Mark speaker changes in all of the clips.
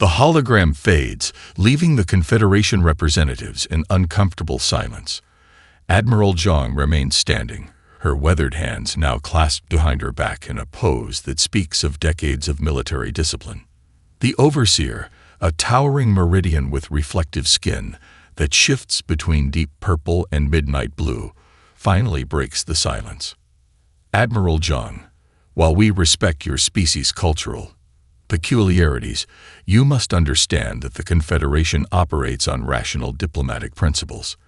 Speaker 1: The hologram fades, leaving the Confederation representatives in uncomfortable silence. Admiral Zhang remains standing, her weathered hands now clasped behind her back in a pose that speaks of decades of military discipline. The Overseer, a towering meridian with reflective skin that shifts between deep purple and midnight blue, finally breaks the silence. Admiral Zhang, while we respect your species' cultural peculiarities, you must understand that the Confederation operates on rational diplomatic principles.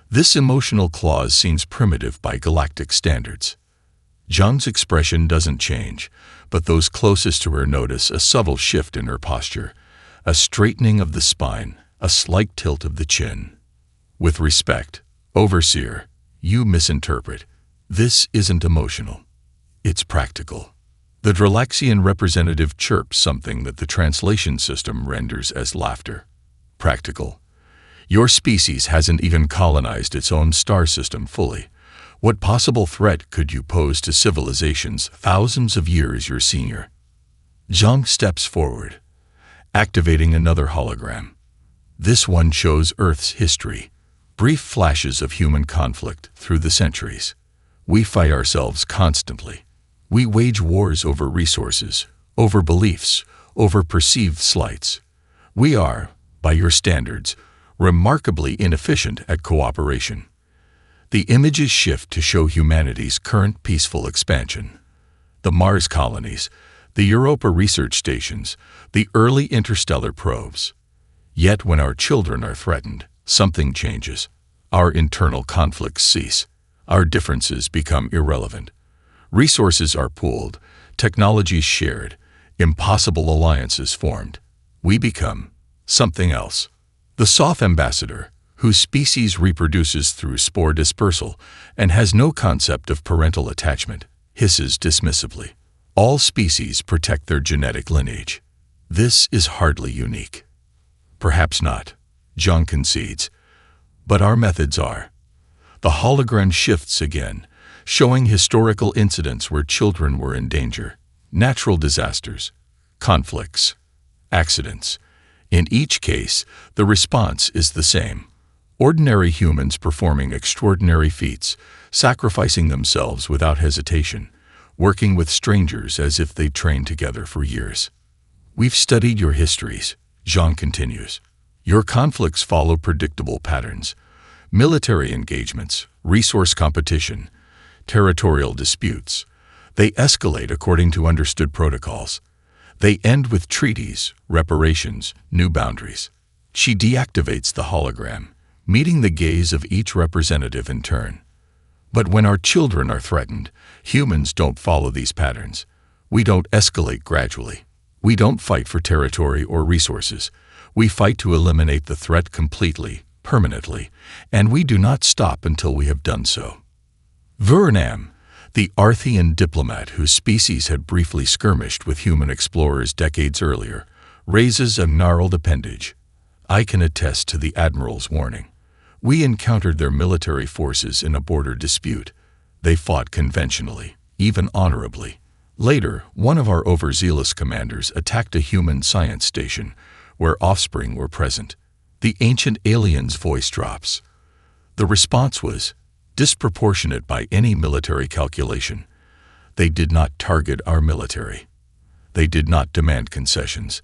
Speaker 1: This emotional clause seems primitive by galactic standards. Zhang's expression doesn't change, but those closest to her notice a subtle shift in her posture, a straightening of the spine, a slight tilt of the chin. With respect, Overseer, you misinterpret. This isn't emotional. It's practical. The Dralaxian representative chirps something that the translation system renders as laughter. Practical. Your species hasn't even colonized its own star system fully. What possible threat could you pose to civilizations thousands of years your senior? Zhang steps forward, activating another hologram. This one shows Earth's history, brief flashes of human conflict through the centuries. We fight ourselves constantly. We wage wars over resources, over beliefs, over perceived slights. We are, by your standards, remarkably inefficient at cooperation. The images shift to show humanity's current peaceful expansion. The Mars colonies, the Europa research stations, the early interstellar probes. Yet when our children are threatened, something changes. Our internal conflicts cease. Our differences become irrelevant. Resources are pooled, technologies shared, impossible alliances formed. We become something else. The Soth ambassador, whose species reproduces through spore dispersal and has no concept of parental attachment, hisses dismissively. All species protect their genetic lineage. This is hardly unique. Perhaps not, Zhang concedes, but our methods are. The hologram shifts again, showing historical incidents where children were in danger, natural disasters, conflicts, accidents. In each case, the response is the same. Ordinary humans performing extraordinary feats, sacrificing themselves without hesitation, working with strangers as if they'd trained together for years. We've studied your histories, Zhang continues. Your conflicts follow predictable patterns. Military engagements, resource competition, territorial disputes. They escalate according to understood protocols. They end with treaties, reparations, new boundaries. She deactivates the hologram, meeting the gaze of each representative in turn. But when our children are threatened, humans don't follow these patterns. We don't escalate gradually. We don't fight for territory or resources. We fight to eliminate the threat completely, permanently, and we do not stop until we have done so. Vuranam, the Arthian diplomat whose species had briefly skirmished with human explorers decades earlier, raises a gnarled appendage. I can attest to the Admiral's warning. We encountered their military forces in a border dispute. They fought conventionally, even honorably. Later, one of our overzealous commanders attacked a human science station where offspring were present. The ancient alien's voice drops. The response was disproportionate by any military calculation. They did not target our military. They did not demand concessions.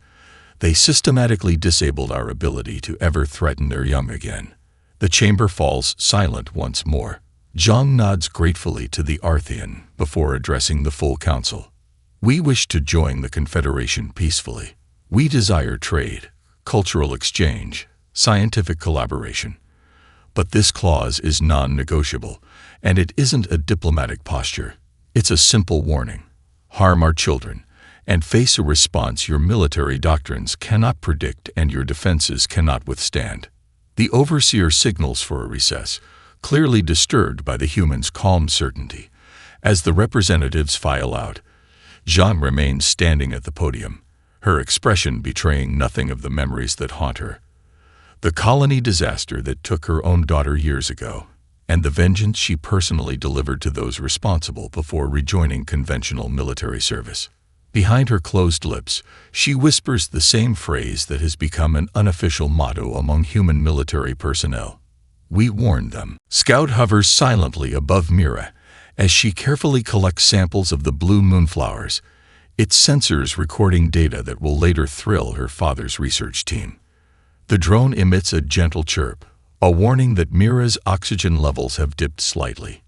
Speaker 1: They systematically disabled our ability to ever threaten their young again. The chamber falls silent once more. Zhang nods gratefully to the Arthian before addressing the full council. We wish to join the Confederation peacefully. We desire trade, cultural exchange, scientific collaboration. But this clause is non-negotiable, and it isn't a diplomatic posture. It's a simple warning. Harm our children, and face a response your military doctrines cannot predict and your defenses cannot withstand. The Overseer signals for a recess, clearly disturbed by the humans' calm certainty. As the representatives file out, Zhang remains standing at the podium, her expression betraying nothing of the memories that haunt her. The colony disaster that took her own daughter years ago, and the vengeance she personally delivered to those responsible before rejoining conventional military service. Behind her closed lips, she whispers the same phrase that has become an unofficial motto among human military personnel. We warned them. Scout hovers silently above Mira as she carefully collects samples of the blue moonflowers, its sensors recording data that will later thrill her father's research team. The drone emits a gentle chirp, a warning that Mira's oxygen levels have dipped slightly.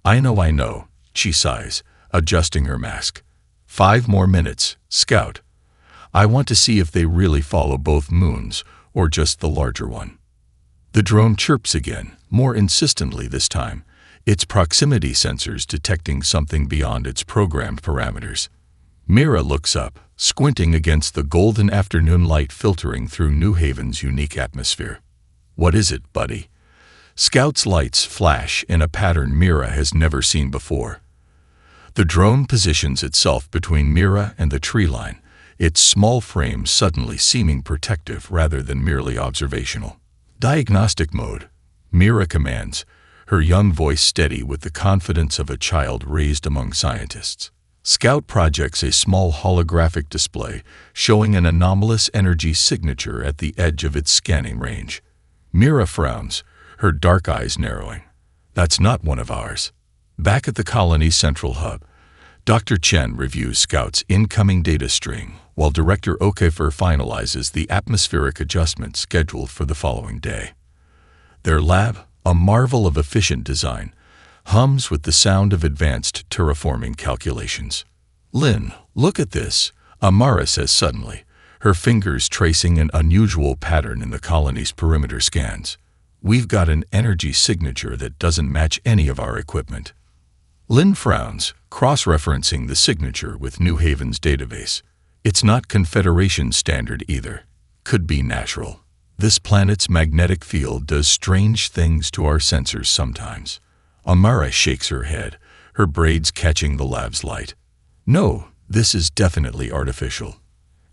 Speaker 1: I know, she sighs, adjusting her mask. 5 more minutes, Scout. I want to see if they really follow both moons or just the larger one. The drone chirps again, more insistently this time, its proximity sensors detecting something beyond its programmed parameters. Mira looks up, squinting against the golden afternoon light filtering through New Haven's unique atmosphere. What is it, buddy? Scout's lights flash in a pattern Mira has never seen before. The drone positions itself between Mira and the tree line, its small frame suddenly seeming protective rather than merely observational. Diagnostic mode, Mira commands, her young voice steady with the confidence of a child raised among scientists. Scout projects a small holographic display showing an anomalous energy signature at the edge of its scanning range. Mira frowns, her dark eyes narrowing. That's not one of ours. Back at the colony's central hub, Dr. Chen reviews Scout's incoming data string, while Director Okafor finalizes the atmospheric adjustment scheduled for the following day. Their lab, a marvel of efficient design, hums with the sound of advanced terraforming calculations. Lynn, look at this, Amara says suddenly, her fingers tracing an unusual pattern in the colony's perimeter scans. We've got an energy signature that doesn't match any of our equipment. Lynn frowns, cross-referencing the signature with New Haven's database. It's not Confederation standard either. Could be natural. This planet's magnetic field does strange things to our sensors sometimes. Amara shakes her head, her braids catching the lab's light. No, this is definitely artificial.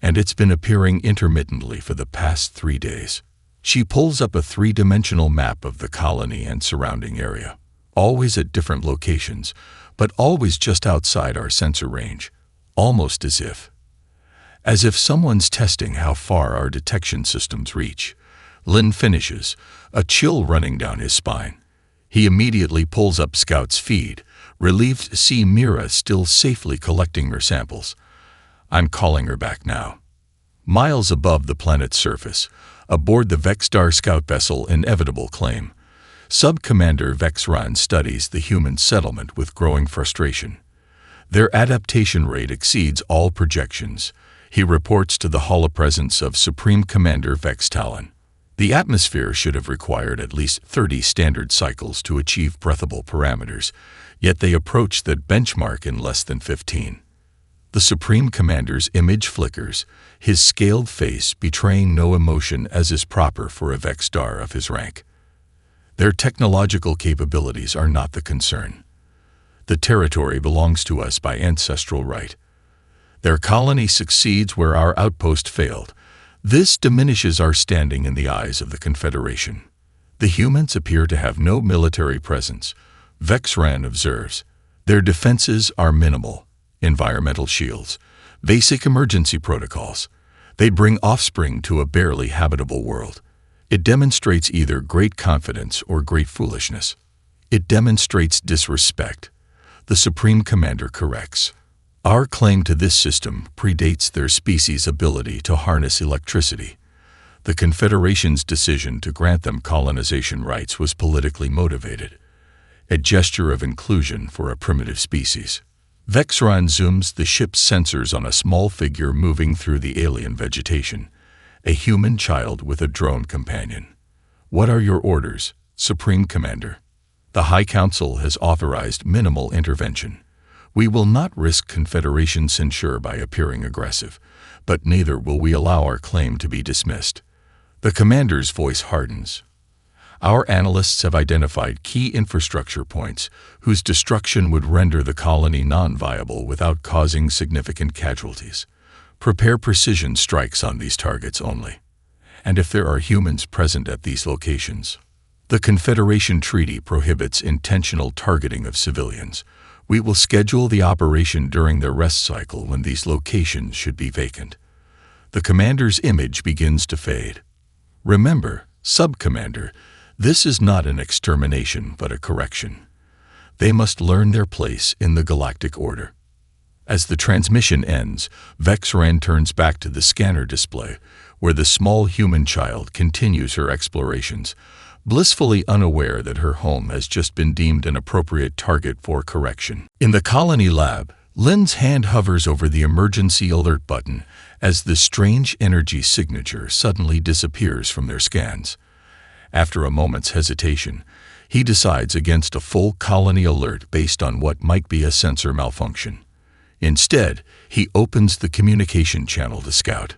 Speaker 1: And it's been appearing intermittently for the past 3 days. She pulls up a 3-dimensional map of the colony and surrounding area. Always at different locations, but always just outside our sensor range, almost as if someone's testing how far our detection systems reach. Lynn finishes, a chill running down his spine. He immediately pulls up Scout's feed, relieved to see Mira still safely collecting her samples. I'm calling her back now. Miles above the planet's surface, aboard the Vexstar scout vessel Inevitable Claim, Sub-Commander Vexran studies the human settlement with growing frustration. Their adaptation rate exceeds all projections. He reports to the holopresence of Supreme Commander Vex Talon. The atmosphere should have required at least 30 standard cycles to achieve breathable parameters, yet they approach that benchmark in less than 15. The Supreme Commander's image flickers, his scaled face betraying no emotion as is proper for a Vexstar of his rank. Their technological capabilities are not the concern. The territory belongs to us by ancestral right. Their colony succeeds where our outpost failed. This diminishes our standing in the eyes of the Confederation. The humans appear to have no military presence, Vexran observes. Their defenses are minimal. Environmental shields, basic emergency protocols. They bring offspring to a barely habitable world. It demonstrates either great confidence or great foolishness. It demonstrates disrespect. The Supreme Commander corrects. Our claim to this system predates their species' ability to harness electricity. The Confederation's decision to grant them colonization rights was politically motivated, a gesture of inclusion for a primitive species. Vexran zooms the ship's sensors on a small figure moving through the alien vegetation, a human child with a drone companion. What are your orders, Supreme Commander? The High Council has authorized minimal intervention. We will not risk Confederation censure by appearing aggressive, but neither will we allow our claim to be dismissed. The commander's voice hardens. Our analysts have identified key infrastructure points whose destruction would render the colony non-viable without causing significant casualties. Prepare precision strikes on these targets only. And if there are humans present at these locations, the Confederation Treaty prohibits intentional targeting of civilians, We will schedule the operation during their rest cycle when these locations should be vacant. The commander's image begins to fade. Remember, Sub-Commander, this is not an extermination but a correction. They must learn their place in the galactic order. As the transmission ends, Vexran turns back to the scanner display, where the small human child continues her explorations, blissfully unaware that her home has just been deemed an appropriate target for correction. In the colony lab, Lynn's hand hovers over the emergency alert button as the strange energy signature suddenly disappears from their scans. After a moment's hesitation, he decides against a full colony alert based on what might be a sensor malfunction. Instead, he opens the communication channel to Scout.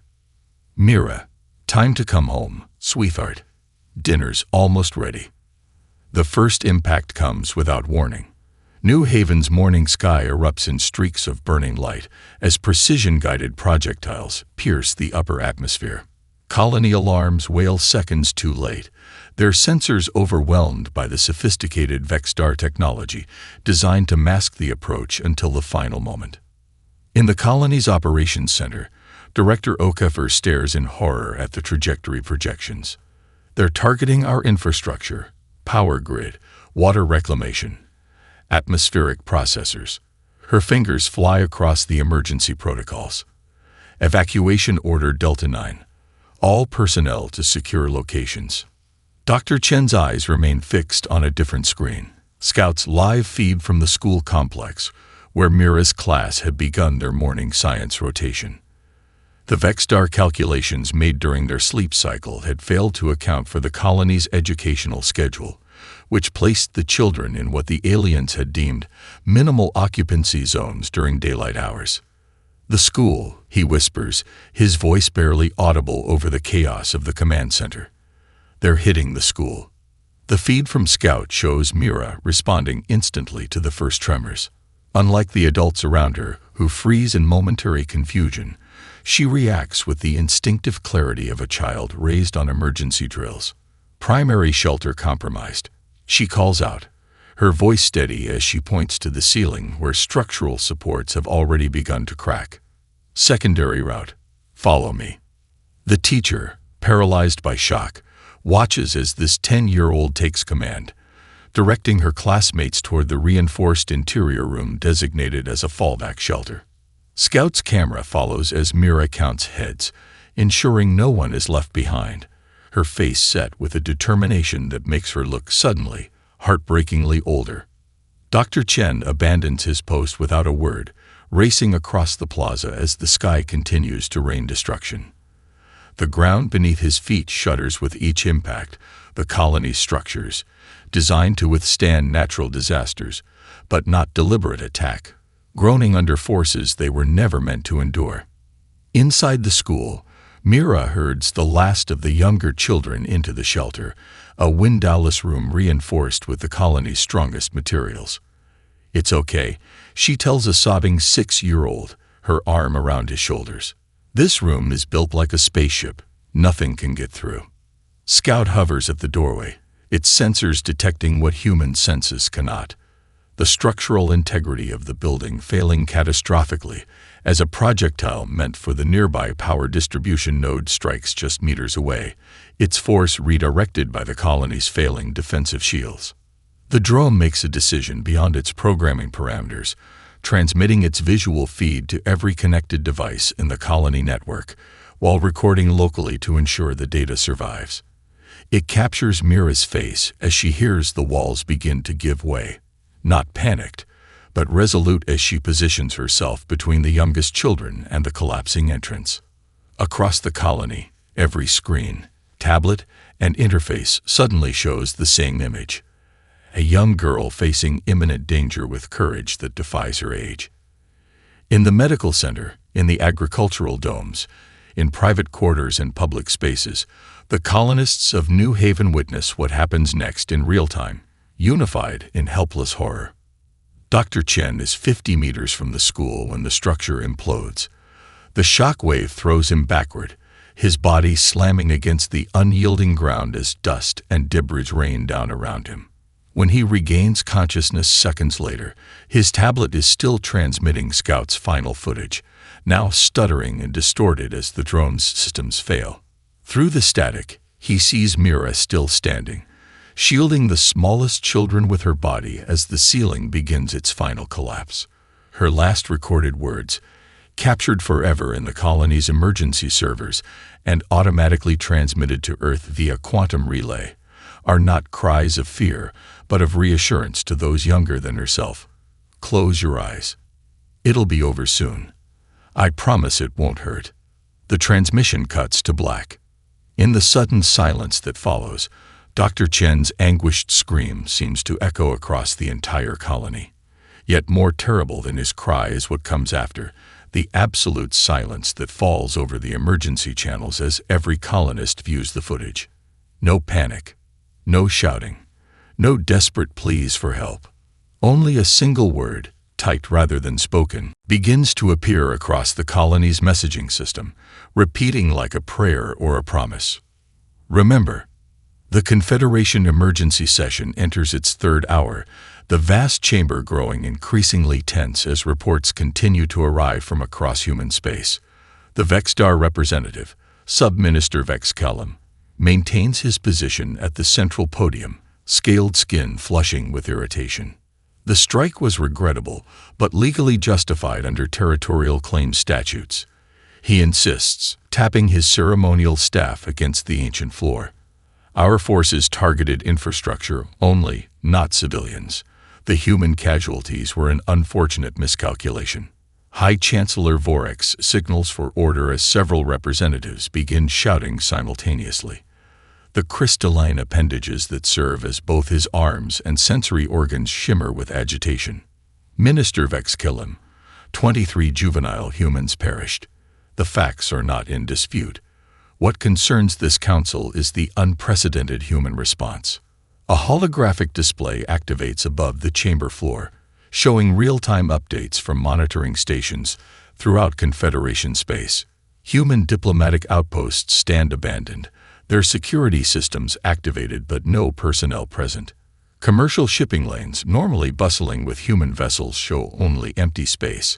Speaker 1: "Mira, time to come home, sweetheart. Dinner's almost ready." The first impact comes without warning. New Haven's morning sky erupts in streaks of burning light as precision-guided projectiles pierce the upper atmosphere. Colony alarms wail seconds too late, their sensors overwhelmed by the sophisticated Vexstar technology designed to mask the approach until the final moment. In the colony's operations center, Director Okafor stares in horror at the trajectory projections. They're targeting our infrastructure, power grid, water reclamation, atmospheric processors. Her fingers fly across the emergency protocols. Evacuation Order Delta 9. All personnel to secure locations. Dr. Chen's eyes remain fixed on a different screen. Scout's live feed from the school complex, where Mira's class had begun their morning science rotation. The Vexstar calculations made during their sleep cycle had failed to account for the colony's educational schedule, which placed the children in what the aliens had deemed minimal occupancy zones during daylight hours. "The school," he whispers, his voice barely audible over the chaos of the command center. "They're hitting the school." The feed from Scout shows Mira responding instantly to the first tremors. Unlike the adults around her, who freeze in momentary confusion, she reacts with the instinctive clarity of a child raised on emergency drills. "Primary shelter compromised," she calls out, her voice steady as she points to the ceiling where structural supports have already begun to crack. "Secondary route. Follow me." The teacher, paralyzed by shock, watches as this 10-year-old takes command, directing her classmates toward the reinforced interior room designated as a fallback shelter. Scout's camera follows as Mira counts heads, ensuring no one is left behind, her face set with a determination that makes her look suddenly, heartbreakingly older. Dr. Chen abandons his post without a word, racing across the plaza as the sky continues to rain destruction. The ground beneath his feet shudders with each impact, the colony's structures, designed to withstand natural disasters, but not deliberate attack, groaning under forces they were never meant to endure. Inside the school, Mira herds the last of the younger children into the shelter, a windowless room reinforced with the colony's strongest materials. "It's okay," she tells a sobbing 6-year-old, her arm around his shoulders. "This room is built like a spaceship. Nothing can get through." Scout hovers at the doorway, its sensors detecting what human senses cannot. The structural integrity of the building failing catastrophically as a projectile meant for the nearby power distribution node strikes just meters away, its force redirected by the colony's failing defensive shields. The drone makes a decision beyond its programming parameters, transmitting its visual feed to every connected device in the colony network, while recording locally to ensure the data survives. It captures Mira's face as she hears the walls begin to give way, not panicked, but resolute as she positions herself between the youngest children and the collapsing entrance. Across the colony, every screen, tablet, and interface suddenly shows the same image. A young girl facing imminent danger with courage that defies her age. In the medical center, in the agricultural domes, in private quarters and public spaces, the colonists of New Haven witness what happens next in real time, unified in helpless horror. Dr. Chen is 50 meters from the school when the structure implodes. The shock wave throws him backward, his body slamming against the unyielding ground as dust and debris rain down around him. When he regains consciousness seconds later, his tablet is still transmitting Scout's final footage, now stuttering and distorted as the drone's systems fail. Through the static, he sees Mira still standing, shielding the smallest children with her body as the ceiling begins its final collapse. Her last recorded words, captured forever in the colony's emergency servers and automatically transmitted to Earth via quantum relay, are not cries of fear, but of reassurance to those younger than herself. Close your eyes. It'll be over soon. I promise it won't hurt. The transmission cuts to black. In the sudden silence that follows, Dr. Chen's anguished scream seems to echo across the entire colony. Yet more terrible than his cry is what comes after, the absolute silence that falls over the emergency channels as every colonist views the footage. No panic, no shouting, no desperate pleas for help. Only a single word, typed rather than spoken, begins to appear across the colony's messaging system, repeating like a prayer or a promise. Remember, the Confederation emergency session enters its third hour, the vast chamber growing increasingly tense as reports continue to arrive from across human space. The Vexstar representative, Sub-Minister Vexcellum, maintains his position at the central podium, scaled skin flushing with irritation. The strike was regrettable, but legally justified under territorial claim statutes. He insists, tapping his ceremonial staff against the ancient floor. Our forces targeted infrastructure only, not civilians. The human casualties were an unfortunate miscalculation. High Chancellor Vorix signals for order as several representatives begin shouting simultaneously. The crystalline appendages that serve as both his arms and sensory organs shimmer with agitation. Minister Vexcellum, 23 juvenile humans perished. The facts are not in dispute. What concerns this council is the unprecedented human response. A holographic display activates above the chamber floor, showing real-time updates from monitoring stations throughout Confederation space. Human diplomatic outposts stand abandoned, their security systems activated but no personnel present. Commercial shipping lanes, normally bustling with human vessels, show only empty space.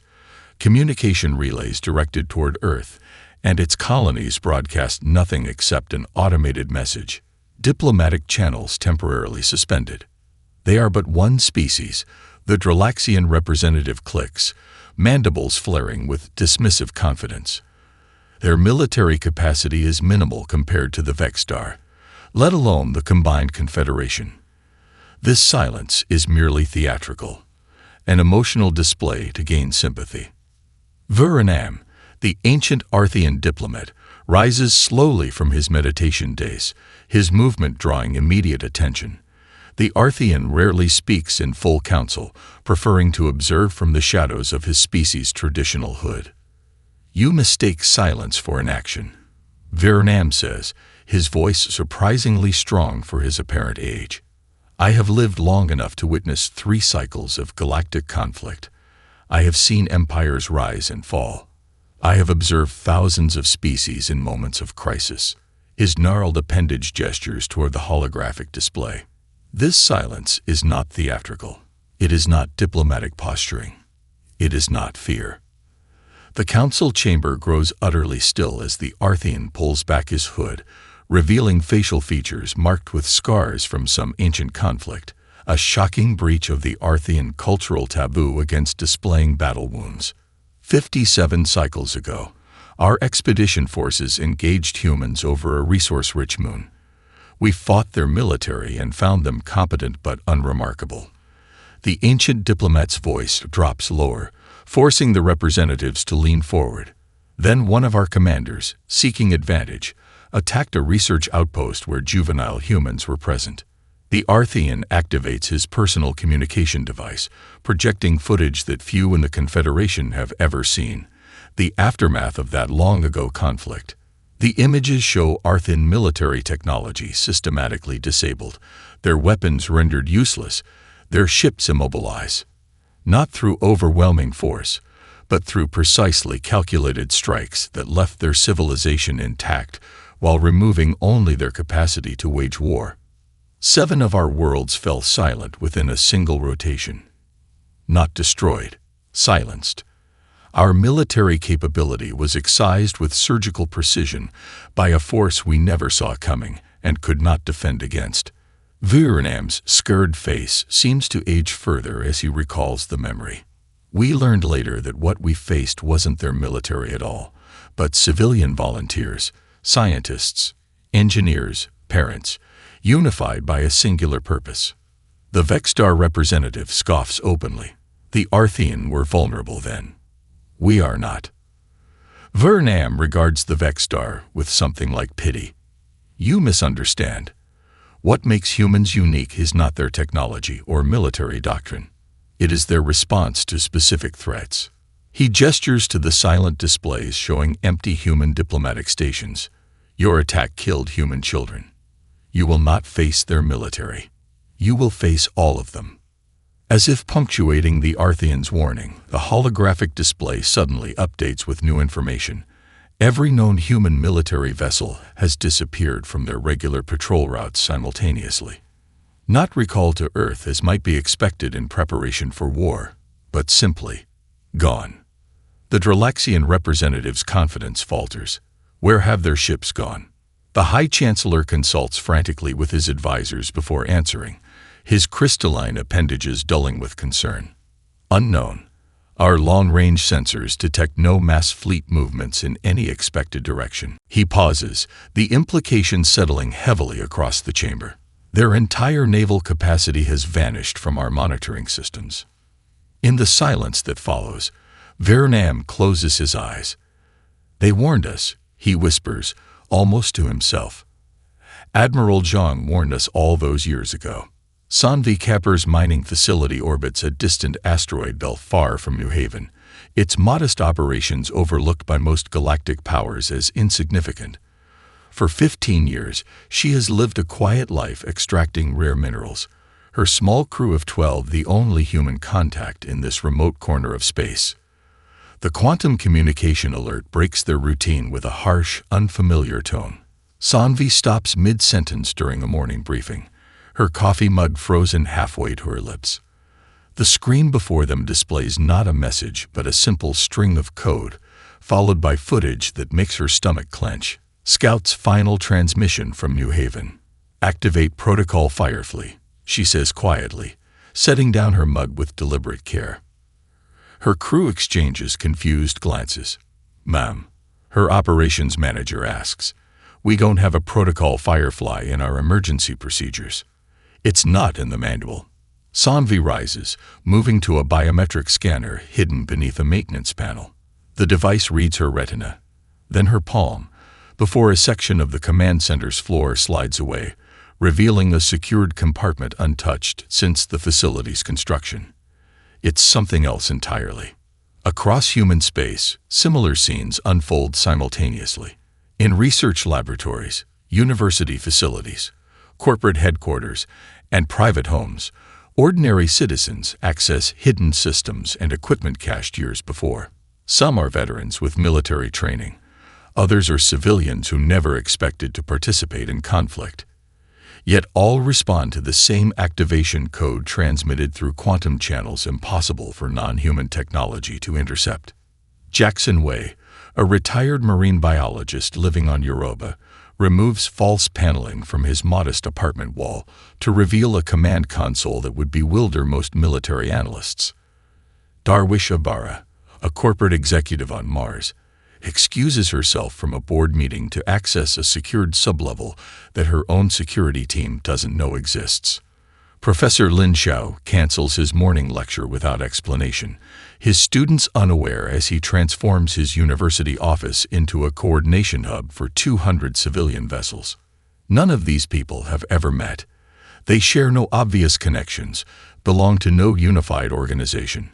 Speaker 1: Communication relays directed toward Earth and its colonies broadcast nothing except an automated message. Diplomatic channels temporarily suspended. They are but one species, the Dralaxian representative clicks, mandibles flaring with dismissive confidence. Their military capacity is minimal compared to the Vexstar, let alone the combined Confederation. This silence is merely theatrical, an emotional display to gain sympathy. Veranam, the ancient Arthean diplomat, rises slowly from his meditation days, his movement drawing immediate attention. The Arthean rarely speaks in full council, preferring to observe from the shadows of his species' traditional hood. You mistake silence for inaction, Veranam says, his voice surprisingly strong for his apparent age. I have lived long enough to witness 3 cycles of galactic conflict. I have seen empires rise and fall. I have observed thousands of species in moments of crisis. His gnarled appendage gestures toward the holographic display. This silence is not theatrical. It is not diplomatic posturing. It is not fear. The council chamber grows utterly still as the Arthean pulls back his hood, revealing facial features marked with scars from some ancient conflict, a shocking breach of the Arthean cultural taboo against displaying battle wounds. 57 cycles ago, our expedition forces engaged humans over a resource-rich moon. We fought their military and found them competent but unremarkable. The ancient diplomat's voice drops lower, forcing the representatives to lean forward. Then one of our commanders, seeking advantage, attacked a research outpost where juvenile humans were present. The Arthean activates his personal communication device, projecting footage that few in the Confederation have ever seen, the aftermath of that long-ago conflict. The images show Arthean military technology systematically disabled, their weapons rendered useless, their ships immobilized. Not through overwhelming force, but through precisely calculated strikes that left their civilization intact while removing only their capacity to wage war. 7 of our worlds fell silent within a single rotation. Not destroyed, silenced. Our military capability was excised with surgical precision by a force we never saw coming and could not defend against. Vernam's scared face seems to age further as he recalls the memory. We learned later that what we faced wasn't their military at all, but civilian volunteers, scientists, engineers, parents, unified by a singular purpose. The Vexstar representative scoffs openly. The Arthean were vulnerable then. We are not. Vernam regards the Vexstar with something like pity. You misunderstand. What makes humans unique is not their technology or military doctrine. It is their response to specific threats. He gestures to the silent displays showing empty human diplomatic stations. Your attack killed human children. You will not face their military. You will face all of them. As if punctuating the Arthean's warning, the holographic display suddenly updates with new information. Every known human military vessel has disappeared from their regular patrol routes simultaneously. Not recalled to Earth as might be expected in preparation for war, but simply gone. The Dralaxian representative's confidence falters. Where have their ships gone? The High Chancellor consults frantically with his advisors before answering, his crystalline appendages dulling with concern. Unknown. Our long-range sensors detect no mass fleet movements in any expected direction. He pauses, the implication settling heavily across the chamber. Their entire naval capacity has vanished from our monitoring systems. In the silence that follows, Vernam closes his eyes. They warned us, he whispers, almost to himself. Admiral Zhang warned us all those years ago. Sanvi Kapur's mining facility orbits a distant asteroid belt far from New Haven, its modest operations overlooked by most galactic powers as insignificant. For 15 years, she has lived a quiet life extracting rare minerals, her small crew of 12 the only human contact in this remote corner of space. The quantum communication alert breaks their routine with a harsh, unfamiliar tone. Sanvi stops mid-sentence during a morning briefing, her coffee mug frozen halfway to her lips. The screen before them displays not a message but a simple string of code, followed by footage that makes her stomach clench. Scout's final transmission from New Haven. Activate Protocol Firefly, she says quietly, setting down her mug with deliberate care. Her crew exchanges confused glances. Ma'am, her operations manager asks, we don't have a Protocol Firefly in our emergency procedures. It's not in the manual. Sanvi rises, moving to a biometric scanner hidden beneath a maintenance panel. The device reads her retina, then her palm, before a section of the command center's floor slides away, revealing a secured compartment untouched since the facility's construction. It's something else entirely. Across human space, similar scenes unfold simultaneously. In research laboratories, university facilities, corporate headquarters, and private homes, ordinary citizens access hidden systems and equipment cached years before. Some are veterans with military training. Others are civilians who never expected to participate in conflict. Yet all respond to the same activation code transmitted through quantum channels impossible for non-human technology to intercept. Jackson Way, a retired marine biologist living on Europa, removes false paneling from his modest apartment wall to reveal a command console that would bewilder most military analysts. Darwish Abara, a corporate executive on Mars, excuses herself from a board meeting to access a secured sublevel that her own security team doesn't know exists. Professor Lin Xiao cancels his morning lecture without explanation, his students unaware as he transforms his university office into a coordination hub for 200 civilian vessels. None of these people have ever met. They share no obvious connections, belong to no unified organization.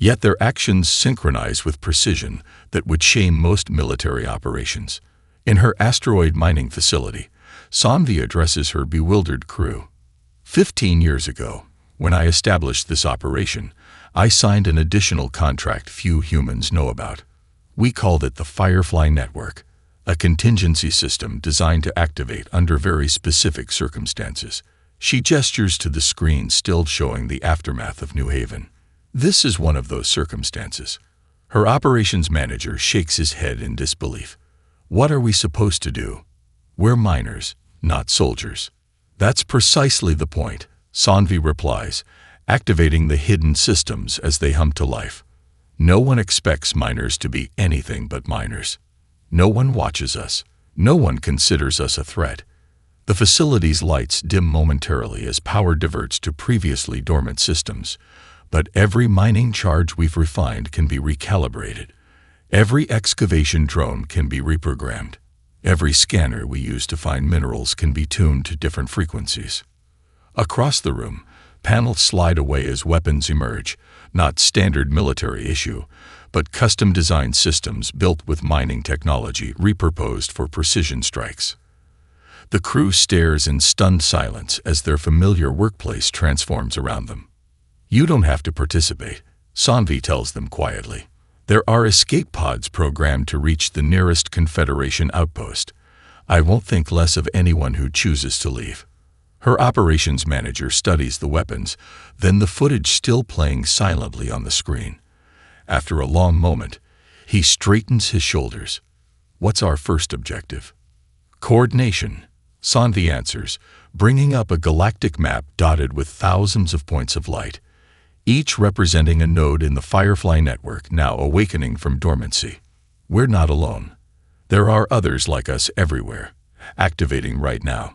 Speaker 1: Yet their actions synchronize with precision that would shame most military operations. In her asteroid mining facility, Sanvi addresses her bewildered crew. 15 years ago, when I established this operation, I signed an additional contract few humans know about. We called it the Firefly Network, a contingency system designed to activate under very specific circumstances. She gestures to the screen still showing the aftermath of New Haven. This is one of those circumstances. Her operations manager shakes his head in disbelief. What are we supposed to do? We're miners, not soldiers. That's precisely the point, Sanvi replies, activating the hidden systems as they hum to life. No one expects miners to be anything but miners. No one watches us. No one considers us a threat. The facility's lights dim momentarily as power diverts to previously dormant systems, but every mining charge we've refined can be recalibrated. Every excavation drone can be reprogrammed. Every scanner we use to find minerals can be tuned to different frequencies. Across the room, panels slide away as weapons emerge, not standard military issue, but custom-designed systems built with mining technology repurposed for precision strikes. The crew stares in stunned silence as their familiar workplace transforms around them. You don't have to participate, Sanvi tells them quietly. There are escape pods programmed to reach the nearest Confederation outpost. I won't think less of anyone who chooses to leave. Her operations manager studies the weapons, then the footage still playing silently on the screen. After a long moment, he straightens his shoulders. What's our first objective? Coordination, Sanvi answers, bringing up a galactic map dotted with thousands of points of light, each representing a node in the Firefly network now awakening from dormancy. We're not alone. There are others like us everywhere, activating right now.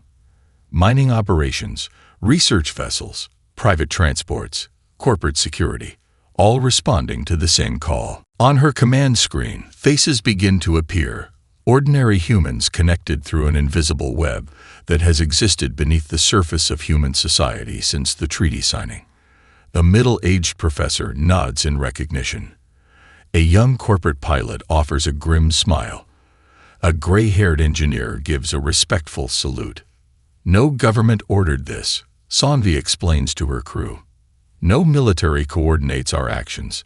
Speaker 1: Mining operations, research vessels, private transports, corporate security, all responding to the same call. On her command screen, faces begin to appear, ordinary humans connected through an invisible web that has existed beneath the surface of human society since the treaty signing. A middle-aged professor nods in recognition. A young corporate pilot offers a grim smile. A gray-haired engineer gives a respectful salute. No government ordered this, Sanvi explains to her crew. No military coordinates our actions.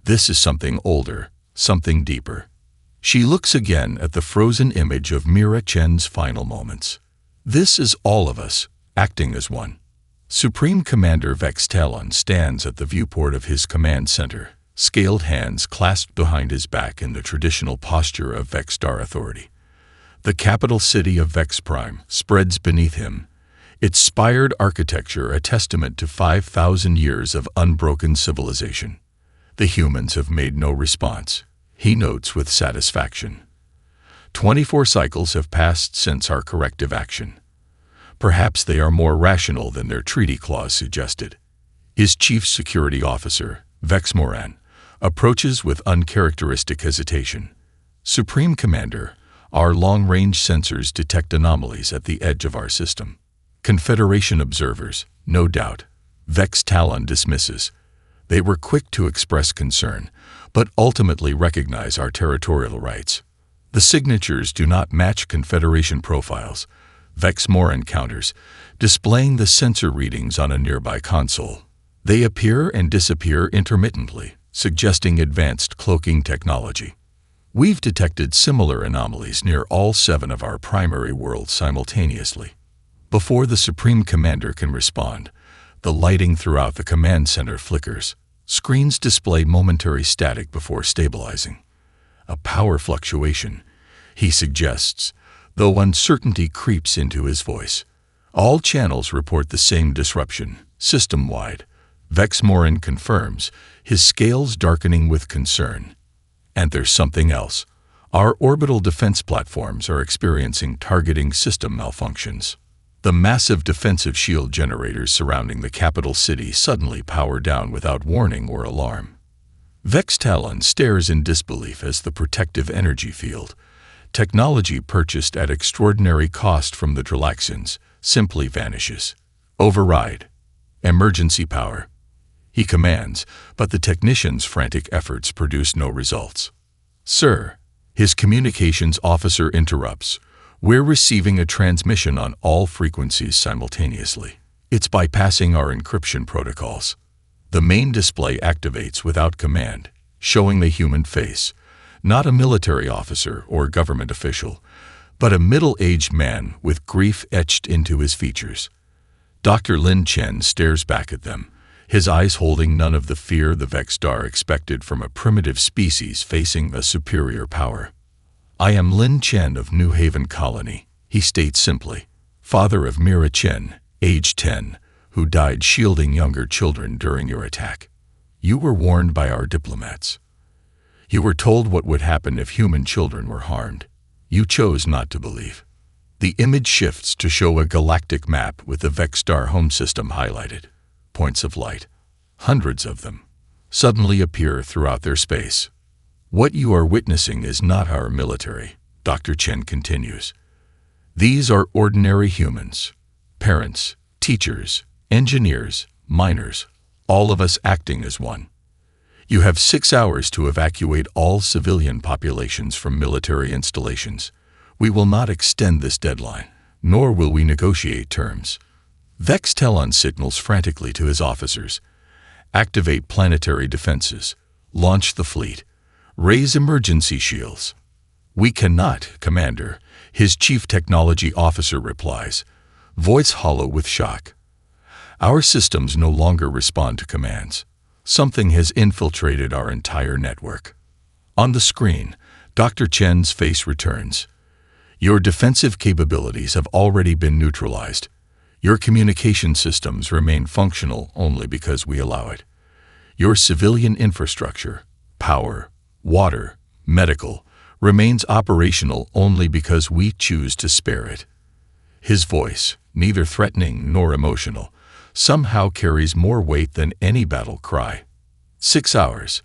Speaker 1: This is something older, something deeper. She looks again at the frozen image of Mira Chen's final moments. This is all of us, acting as one. Supreme Commander Vex Talon stands at the viewport of his command center, scaled hands clasped behind his back in the traditional posture of Vex Star Authority. The capital city of Vex Prime spreads beneath him, its spired architecture a testament to 5,000 years of unbroken civilization. The humans have made no response, he notes with satisfaction. 24 cycles have passed since our corrective action. Perhaps they are more rational than their treaty clause suggested. His chief security officer, Vex Moran, approaches with uncharacteristic hesitation. Supreme Commander, our long-range sensors detect anomalies at the edge of our system. Confederation observers, no doubt. Vex Talon dismisses. They were quick to express concern, but ultimately recognize our territorial rights. The signatures do not match Confederation profiles, Vex Moran counters, displaying the sensor readings on a nearby console. They appear and disappear intermittently, suggesting advanced cloaking technology. We've detected similar anomalies near all 7 of our primary worlds simultaneously. Before the Supreme Commander can respond, the lighting throughout the command center flickers. Screens display momentary static before stabilizing. A power fluctuation, he suggests, though uncertainty creeps into his voice. All channels report the same disruption, system-wide. Vex Moran confirms, his scales darkening with concern. And there's something else. Our orbital defense platforms are experiencing targeting system malfunctions. The massive defensive shield generators surrounding the capital city suddenly power down without warning or alarm. Vex Talon stares in disbelief as the protective energy field, technology purchased at extraordinary cost from the Dralaxians, simply vanishes. Override. Emergency power. He commands, but the technicians' frantic efforts produce no results. Sir, his communications officer interrupts. We're receiving a transmission on all frequencies simultaneously. It's bypassing our encryption protocols. The main display activates without command, showing the human face, not a military officer or government official, but a middle-aged man with grief etched into his features. Dr. Lin Chen stares back at them, his eyes holding none of the fear the Vexstar expected from a primitive species facing a superior power. "I am Lin Chen of New Haven Colony," he states simply, "father of Mira Chen, age 10, who died shielding younger children during your attack. You were warned by our diplomats. You were told what would happen if human children were harmed. You chose not to believe." The image shifts to show a galactic map with the Vexstar home system highlighted. Points of light, hundreds of them, suddenly appear throughout their space. "What you are witnessing is not our military," Dr. Chen continues. "These are ordinary humans, parents, teachers, engineers, miners, all of us acting as one. You have 6 hours to evacuate all civilian populations from military installations. We will not extend this deadline, nor will we negotiate terms." Vex Talon signals frantically to his officers. "Activate planetary defenses. Launch the fleet. Raise emergency shields." "We cannot, Commander," his chief technology officer replies, voice hollow with shock. "Our systems no longer respond to commands. Something has infiltrated our entire network." On the screen, Dr. Chen's face returns. "Your defensive capabilities have already been neutralized. Your communication systems remain functional only because we allow it. Your civilian infrastructure, power, water, medical, remains operational only because we choose to spare it." His voice, neither threatening nor emotional, somehow carries more weight than any battle cry. 6 hours.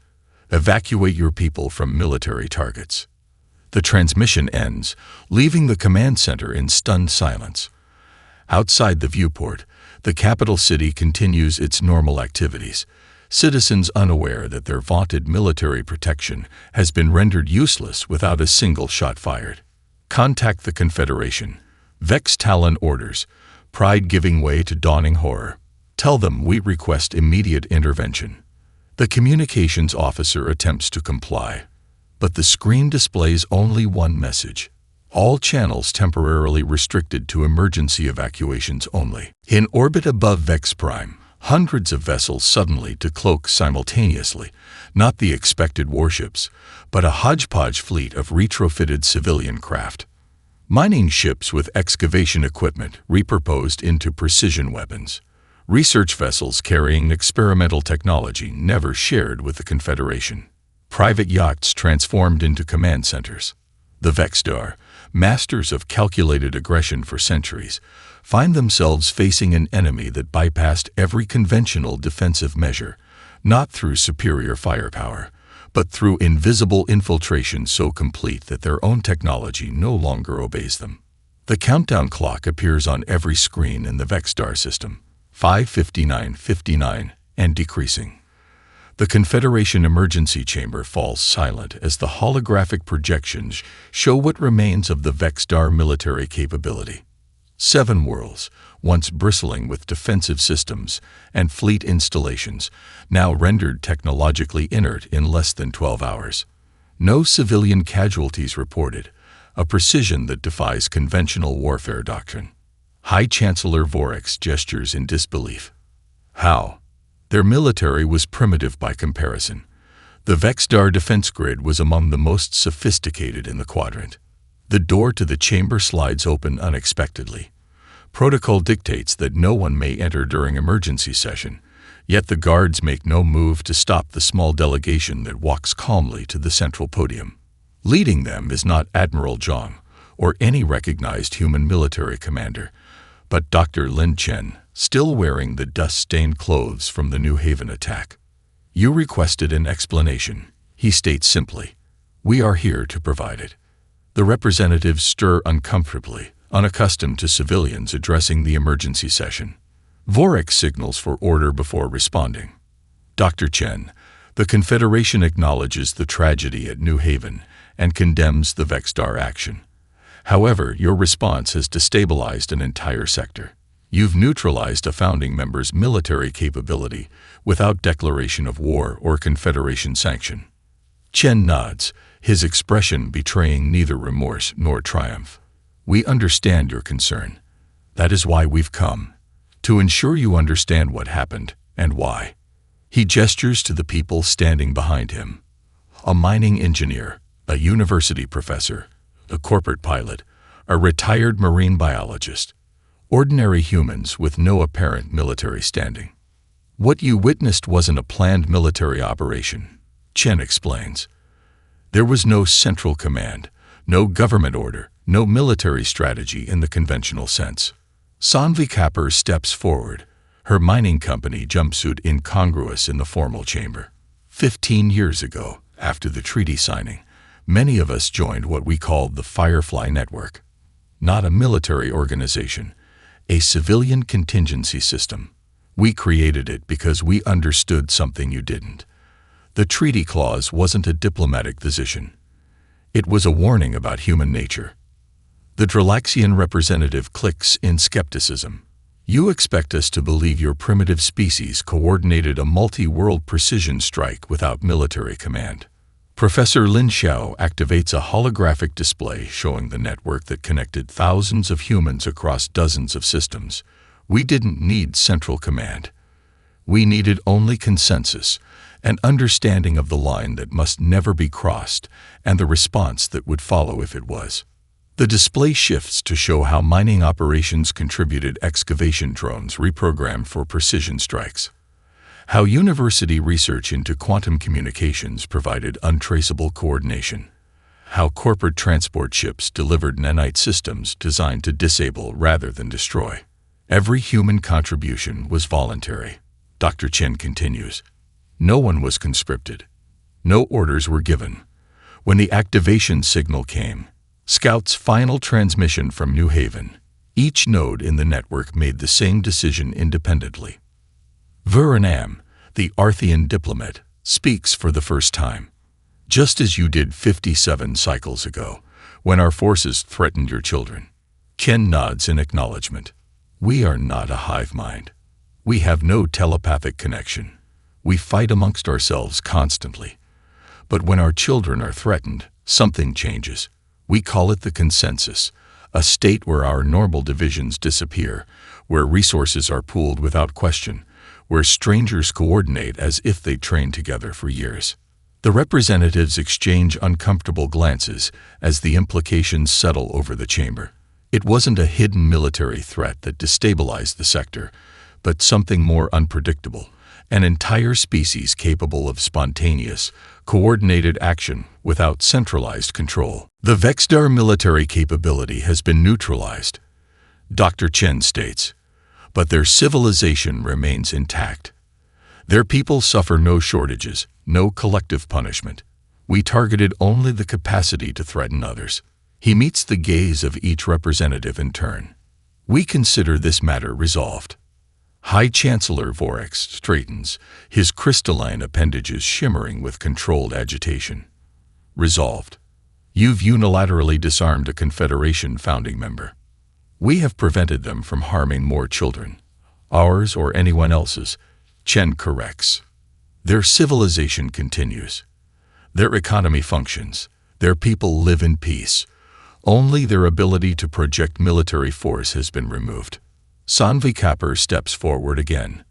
Speaker 1: Evacuate your people from military targets." The transmission ends, leaving the command center in stunned silence. Outside the viewport, the capital city continues its normal activities, citizens unaware that their vaunted military protection has been rendered useless without a single shot fired. "Contact the Confederation." Vex Talon orders, pride giving way to dawning horror. "Tell them we request immediate intervention." The communications officer attempts to comply, but the screen displays only one message. All channels temporarily restricted to emergency evacuations only. In orbit above Vex Prime, hundreds of vessels suddenly decloak simultaneously, not the expected warships, but a hodgepodge fleet of retrofitted civilian craft. Mining ships with excavation equipment repurposed into precision weapons. Research vessels carrying experimental technology never shared with the Confederation. Private yachts transformed into command centers. The Vexstar, masters of calculated aggression for centuries, find themselves facing an enemy that bypassed every conventional defensive measure, not through superior firepower, but through invisible infiltration so complete that their own technology no longer obeys them. The countdown clock appears on every screen in the Vexstar system, 5:59:59, and decreasing. The Confederation emergency chamber falls silent as the holographic projections show what remains of the Vexstar military capability. 7 worlds, once bristling with defensive systems and fleet installations, now rendered technologically inert in less than 12 hours. No civilian casualties reported, a precision that defies conventional warfare doctrine. High Chancellor Vorix gestures in disbelief. How? Their military was primitive by comparison. The Vexstar defense grid was among the most sophisticated in the quadrant. The door to the chamber slides open unexpectedly. Protocol dictates that no one may enter during emergency session, yet the guards make no move to stop the small delegation that walks calmly to the central podium. Leading them is not Admiral Zhang or any recognized human military commander, but Dr. Lin Chen, still wearing the dust-stained clothes from the New Haven attack. "You requested an explanation," he states simply. "We are here to provide it." The representatives stir uncomfortably, unaccustomed to civilians addressing the emergency session. Vorix signals for order before responding. "Dr. Chen, the Confederation acknowledges the tragedy at New Haven and condemns the Vexstar action. However, your response has destabilized an entire sector. You've neutralized a founding member's military capability without declaration of war or Confederation sanction." Chen nods, his expression betraying neither remorse nor triumph. "We understand your concern. That is why we've come. To ensure you understand what happened and why." He gestures to the people standing behind him. A mining engineer, a university professor, a corporate pilot, a retired marine biologist. Ordinary humans with no apparent military standing. "What you witnessed wasn't a planned military operation," Chen explains. "There was no central command, no government order, no military strategy in the conventional sense." Sanvi Kapoor steps forward, her mining company jumpsuit incongruous in the formal chamber. 15 years ago, after the treaty signing, many of us joined what we called the Firefly Network. Not a military organization, a civilian contingency system. We created it because we understood something you didn't. The treaty clause wasn't a diplomatic decision. It was a warning about human nature. The Dralaxian representative clicks in skepticism. "You expect us to believe your primitive species coordinated a multi-world precision strike without military command." Professor Lin Xiao activates a holographic display showing the network that connected thousands of humans across dozens of systems. "We didn't need central command. We needed only consensus, an understanding of the line that must never be crossed, and the response that would follow if it was." The display shifts to show how mining operations contributed excavation drones reprogrammed for precision strikes. How university research into quantum communications provided untraceable coordination. How corporate transport ships delivered nanite systems designed to disable rather than destroy. Every human contribution was voluntary. Dr. Chen continues. No one was conscripted. No orders were given. When the activation signal came, Scout's final transmission from New Haven, each node in the network made the same decision independently. Vuranam, the Arthian diplomat, speaks for the first time. "Just as you did 57 cycles ago, when our forces threatened your children." Ken nods in acknowledgement. "We are not a hive mind. We have no telepathic connection. We fight amongst ourselves constantly. But when our children are threatened, something changes. We call it the consensus, a state where our normal divisions disappear, where resources are pooled without question, where strangers coordinate as if they trained together for years." The representatives exchange uncomfortable glances as the implications settle over the chamber. It wasn't a hidden military threat that destabilized the sector, but something more unpredictable, an entire species capable of spontaneous, coordinated action without centralized control. "The Vexdar military capability has been neutralized," Dr. Chen states, "but their civilization remains intact. Their people suffer no shortages, no collective punishment. We targeted only the capacity to threaten others." He meets the gaze of each representative in turn. "We consider this matter resolved." High Chancellor Vorix straightens, his crystalline appendages shimmering with controlled agitation. "Resolved. You've unilaterally disarmed a Confederation founding member. We have prevented them from harming more children, ours or anyone else's," Chen corrects. "Their civilization continues. Their economy functions. Their people live in peace. Only their ability to project military force has been removed." Sanvi Kapoor steps forward again.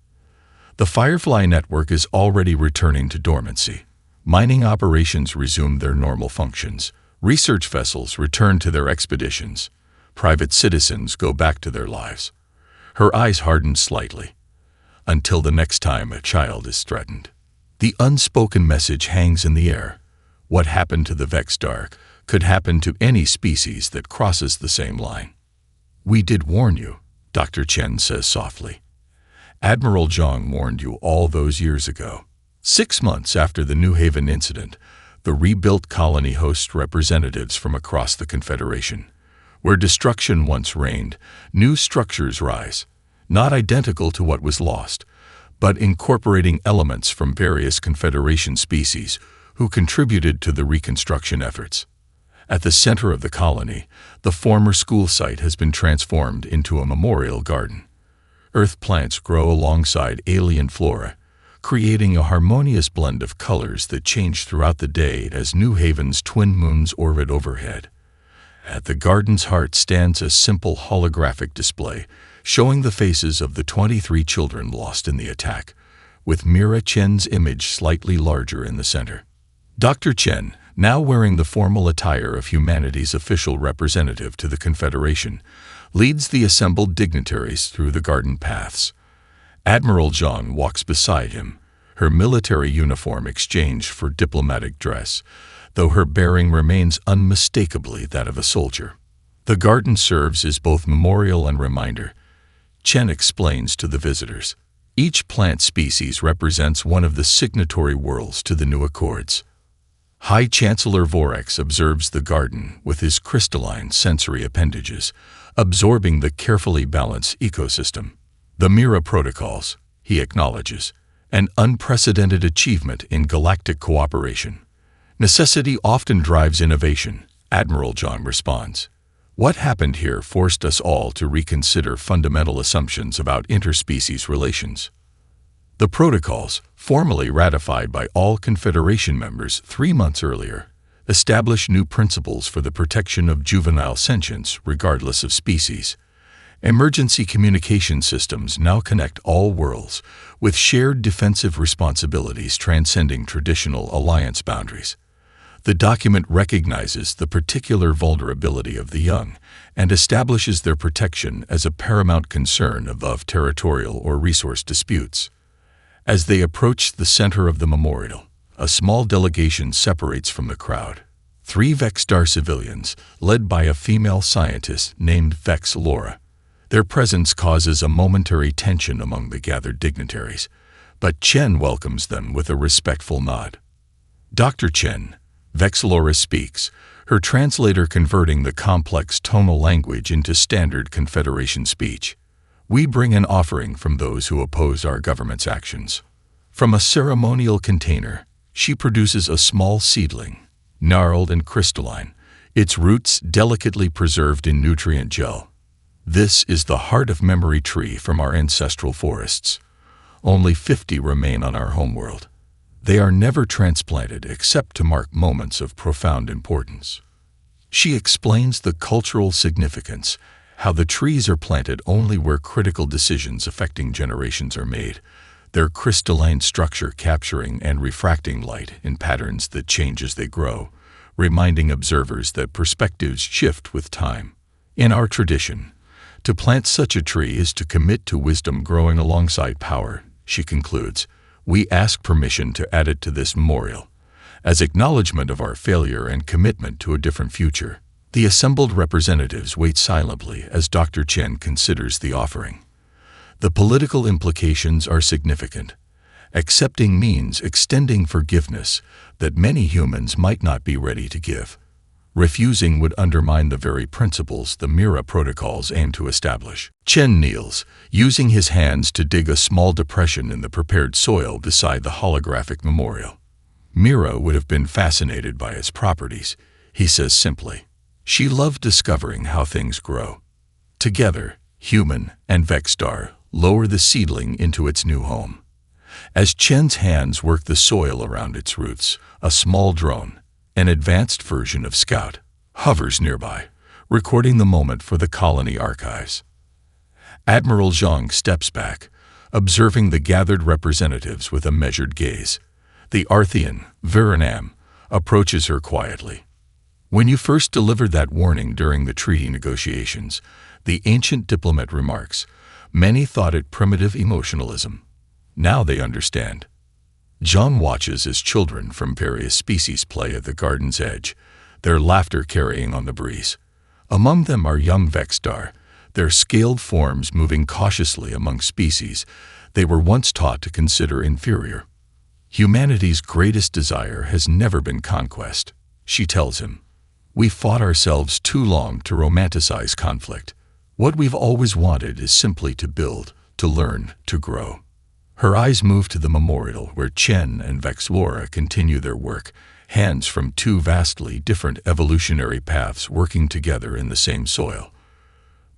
Speaker 1: "The Firefly Network is already returning to dormancy. Mining operations resume their normal functions. Research vessels return to their expeditions. Private citizens go back to their lives." Her eyes harden slightly. "Until the next time a child is threatened." The unspoken message hangs in the air. What happened to the Vexdar could happen to any species that crosses the same line. "We did warn you," Dr. Chen says softly. "Admiral Zhang warned you all those years ago." 6 months after the New Haven incident, the rebuilt colony hosts representatives from across the Confederation. Where destruction once reigned, new structures rise, not identical to what was lost, but incorporating elements from various Confederation species who contributed to the reconstruction efforts. At the center of the colony, the former school site has been transformed into a memorial garden. Earth plants grow alongside alien flora, creating a harmonious blend of colors that change throughout the day as New Haven's twin moons orbit overhead. At the garden's heart stands a simple holographic display, showing the faces of the 23 children lost in the attack, with Mira Chen's image slightly larger in the center. Dr. Chen, now wearing the formal attire of humanity's official representative to the Confederation, leads the assembled dignitaries through the garden paths. Admiral Zhang walks beside him, her military uniform exchanged for diplomatic dress, though her bearing remains unmistakably that of a soldier. The garden serves as both memorial and reminder. Chen explains to the visitors, each plant species represents one of the signatory worlds to the new accords. High Chancellor Vorex observes the garden with his crystalline sensory appendages, absorbing the carefully balanced ecosystem. The Mira protocols, he acknowledges, an unprecedented achievement in galactic cooperation. Necessity often drives innovation, Admiral John responds. What happened here forced us all to reconsider fundamental assumptions about interspecies relations. The protocols, formally ratified by all Confederation members 3 months earlier, establish new principles for the protection of juvenile sentience regardless of species. Emergency communication systems now connect all worlds, with shared defensive responsibilities transcending traditional alliance boundaries. The document recognizes the particular vulnerability of the young and establishes their protection as a paramount concern above territorial or resource disputes. As they approach the center of the memorial, a small delegation separates from the crowd. 3 Vexstar civilians, led by a female scientist named Vex Laura. Their presence causes a momentary tension among the gathered dignitaries, but Chen welcomes them with a respectful nod. Dr. Chen, Vex Laura speaks, her translator converting the complex tonal language into standard Confederation speech. We bring an offering from those who oppose our government's actions. From a ceremonial container, she produces a small seedling, gnarled and crystalline, its roots delicately preserved in nutrient gel. This is the heart of memory tree from our ancestral forests. Only 50 remain on our homeworld. They are never transplanted except to mark moments of profound importance. She explains the cultural significance, how the trees are planted only where critical decisions affecting generations are made, their crystalline structure capturing and refracting light in patterns that change as they grow, reminding observers that perspectives shift with time. In our tradition, to plant such a tree is to commit to wisdom growing alongside power, she concludes. We ask permission to add it to this memorial, as acknowledgement of our failure and commitment to a different future. The assembled representatives wait silently as Dr. Chen considers the offering. The political implications are significant. Accepting means extending forgiveness that many humans might not be ready to give. Refusing would undermine the very principles the Mira protocols aim to establish. Chen kneels, using his hands to dig a small depression in the prepared soil beside the holographic memorial. Mira would have been fascinated by its properties, he says simply. She loved discovering how things grow. Together, human and Vexstar lower the seedling into its new home. As Chen's hands work the soil around its roots, a small drone, an advanced version of Scout, hovers nearby, recording the moment for the colony archives. Admiral Zhang steps back, observing the gathered representatives with a measured gaze. The Arthean, Viranam, approaches her quietly. When you first delivered that warning during the treaty negotiations, the ancient diplomat remarks, many thought it primitive emotionalism. Now they understand. John watches as children from various species play at the garden's edge, their laughter carrying on the breeze. Among them are young Vexstar, their scaled forms moving cautiously among species they were once taught to consider inferior. Humanity's greatest desire has never been conquest, she tells him. We fought ourselves too long to romanticize conflict. What we've always wanted is simply to build, to learn, to grow. Her eyes move to the memorial where Chen and Vex Laura continue their work, hands from 2 vastly different evolutionary paths working together in the same soil.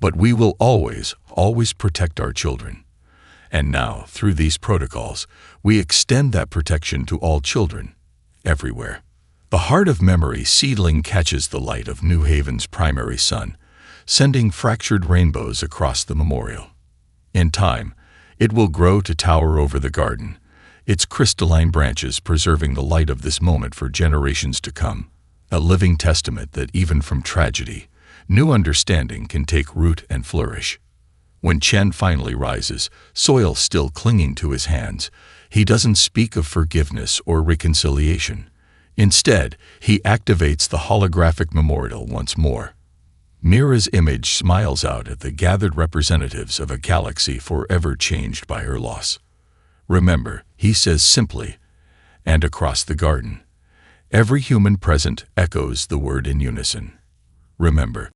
Speaker 1: But we will always protect our children. And now, through these protocols, we extend that protection to all children, everywhere. The Heart of Memory seedling catches the light of New Haven's primary sun, sending fractured rainbows across the memorial. In time, it will grow to tower over the garden, its crystalline branches preserving the light of this moment for generations to come, a living testament that even from tragedy, new understanding can take root and flourish. When Chen finally rises, soil still clinging to his hands, he doesn't speak of forgiveness or reconciliation. Instead, he activates the holographic memorial once more. Mira's image smiles out at the gathered representatives of a galaxy forever changed by her loss. Remember, he says simply, and across the garden, every human present echoes the word in unison. Remember.